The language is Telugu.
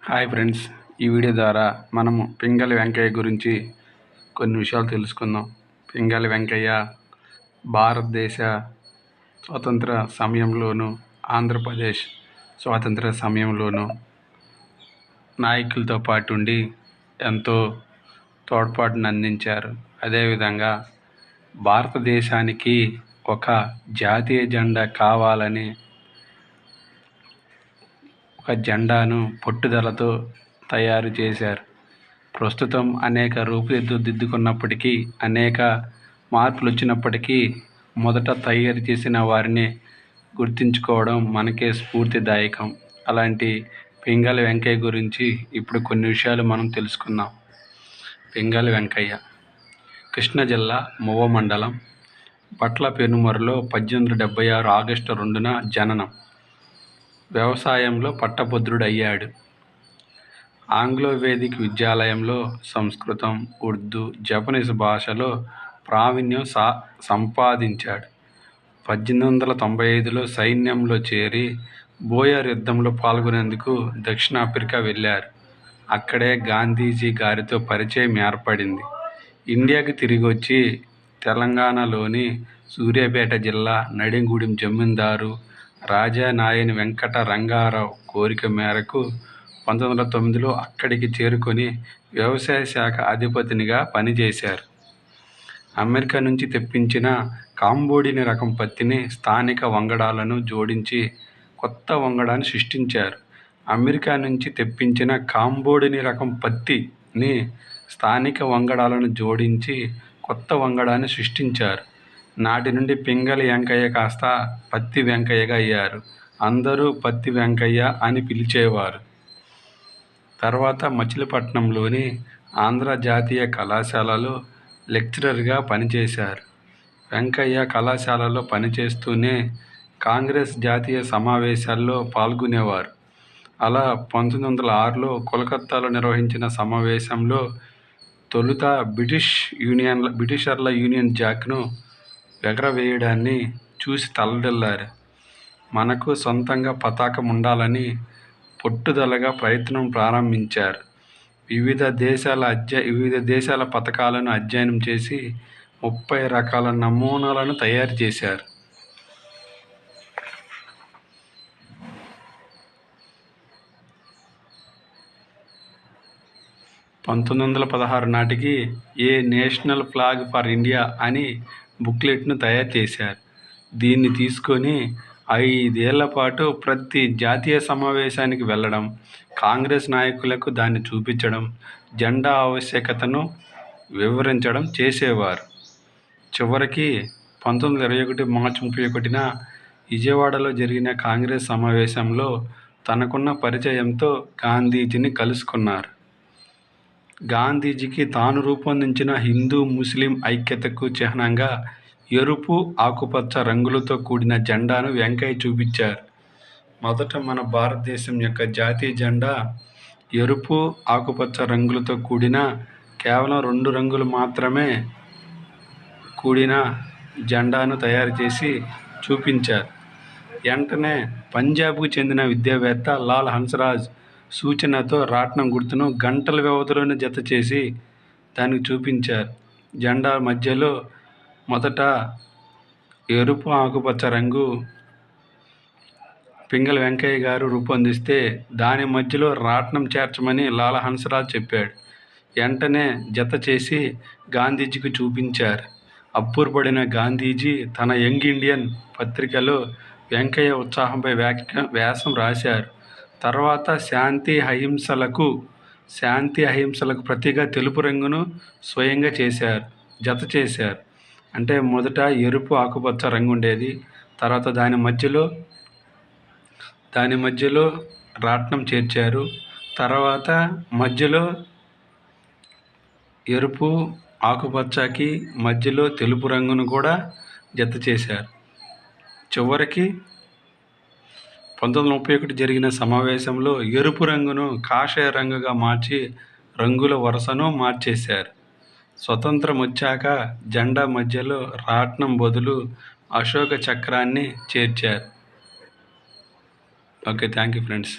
హాయ్ ఫ్రెండ్స్, ఈ వీడియో ద్వారా మనము పింగళి వెంకయ్య గురించి కొన్ని విషయాలు తెలుసుకుందాం. పింగళి వెంకయ్య భారతదేశ స్వాతంత్ర సమయంలోనూ ఆంధ్రప్రదేశ్ స్వాతంత్ర సమయంలోనూ నాయకులతో పాటు ఉండి ఎంతో తోడ్పాటును అందించారు. అదేవిధంగా భారతదేశానికి ఒక జాతీయ జెండా కావాలని ఒక జెండాను పట్టుదలతో తయారు చేశారు. ప్రస్తుతం అనేక రూపుదిద్దుకున్నప్పటికీ, అనేక మార్పులు వచ్చినప్పటికీ మొదట తయారు చేసిన వారిని గుర్తుంచుకోవడం మనకే స్ఫూర్తిదాయకం. అలాంటి పింగళి వెంకయ్య గురించి ఇప్పుడు కొన్ని విషయాలు మనం తెలుసుకుందాం. పింగళి వెంకయ్య కృష్ణా జిల్లా మువ్వ మండలం పట్ల పెనుమరులో 1876 ఆగస్టు 2న జననం. వ్యవసాయంలో పట్టభద్రుడయ్యాడు. ఆంగ్లో వేదిక్ విద్యాలయంలో సంస్కృతం, ఉర్దూ, జపనీస్ భాషలో ప్రావీణ్యం సంపాదించాడు. 1895లో సైన్యంలో చేరి బోయర్ యుద్ధంలో పాల్గొనేందుకు దక్షిణాఫ్రికా వెళ్ళారు. అక్కడే గాంధీజీ గారితో పరిచయం ఏర్పడింది. ఇండియాకి తిరిగి వచ్చి తెలంగాణలోని సూర్యాపేట జిల్లా నడింగూడెం జమీందారు రాజానాయని వెంకట రంగారావు కోరిక మేరకు 1909లో అక్కడికి చేరుకొని వ్యవసాయ శాఖ అధిపతినిగా పనిచేశారు. అమెరికా నుంచి తెప్పించిన కాంబోడిని రకం పత్తిని స్థానిక వంగడాలను జోడించి కొత్త వంగడాన్ని సృష్టించారు. అమెరికా నుంచి తెప్పించిన కాంబోడిని రకం పత్తిని స్థానిక వంగడాలను జోడించి కొత్త వంగడాన్ని సృష్టించారు. నాటి నుండి పింగళి వెంకయ్య కాస్త పత్తి వెంకయ్యగా అయ్యారు. అందరూ పత్తి వెంకయ్య అని పిలిచేవారు. తర్వాత మచిలీపట్నంలోని ఆంధ్ర జాతీయ కళాశాలలో లెక్చరర్గా పనిచేశారు. వెంకయ్య కళాశాలలో పనిచేస్తూనే కాంగ్రెస్ జాతీయ సమావేశాల్లో పాల్గొనేవారు. అలా 1906లో కోల్కతాలో నిర్వహించిన సమావేశంలో తొలుత బ్రిటిషర్ల యూనియన్ జాక్ను ఎగరవేయడాన్ని చూసి తల్లడిల్లారు. మనకు సొంతంగా పతాకం ఉండాలని పట్టుదలగా ప్రయత్నం ప్రారంభించారు. వివిధ దేశాల పతాకాలను అధ్యయనం చేసి 30 రకాల నమూనాలను తయారు చేశారు. 1916 నాటికి ఏ నేషనల్ ఫ్లాగ్ ఫర్ ఇండియా అని బుక్లెట్ను తయారు చేశారు. దీన్ని తీసుకొని 5 ఏళ్ల పాటు ప్రతి జాతీయ సమావేశానికి వెళ్ళడం, కాంగ్రెస్ నాయకులకు దాన్ని చూపించడం, జెండా ఆవశ్యకతను వివరించడం చేసేవారు. చివరికి 1921 మార్చి 31న విజయవాడలో జరిగిన కాంగ్రెస్ సమావేశంలో తనకున్న పరిచయంతో గాంధీజీని కలుసుకున్నారు. గాంధీజీకి తాను రూపొందించిన హిందూ ముస్లిం ఐక్యతకు చిహ్నంగా ఎరుపు, ఆకుపచ్చ రంగులతో కూడిన జెండాను వెంకయ్య చూపించారు. మొదట మన భారతదేశం యొక్క జాతీయ జెండా ఎరుపు, ఆకుపచ్చ రంగులతో కూడిన కేవలం 2 రంగులు మాత్రమే కూడిన జెండాను తయారు చేసి చూపించారు. వెంటనే పంజాబ్కు చెందిన విద్యావేత్త లాల్ హన్స్రాజ్ సూచనతో రాట్నం గుర్తును గంటల వ్యవధిలోనే జత చేసి దానికి చూపించారు. జెండా మధ్యలో మొదట ఎరుపు, ఆకుపచ్చ రంగు పింగళి వెంకయ్య గారు రూపొందిస్తే దాని మధ్యలో రాట్నం చేర్చమని లాల్ హన్స్రాజ్ చెప్పాడు. వెంటనే జత చేసి గాంధీజీకి చూపించారు. అబ్బురపడిన గాంధీజీ తన యంగ్ ఇండియన్ పత్రికలో వెంకయ్య ఉత్సాహంపై వ్యాసం రాశారు. తర్వాత శాంతి అహింసలకు ప్రతిగా తెలుపు రంగును స్వయంగా జత చేశారు. అంటే మొదట ఎరుపు, ఆకుపచ్చ రంగు ఉండేది. తర్వాత దాని మధ్యలో రాట్నం చేర్చారు. తర్వాత మధ్యలో ఎరుపు, ఆకుపచ్చకి మధ్యలో తెలుపు రంగును కూడా జత చేశారు. చివరికి 1931 జరిగిన సమావేశంలో ఎరుపు రంగును కాషాయ రంగుగా మార్చి రంగుల వరుసను మార్చేశారు. స్వతంత్రం వచ్చాక జెండా మధ్యలో రాట్నం బదులు అశోక చక్రాన్ని చేర్చారు. Okay, thank you friends.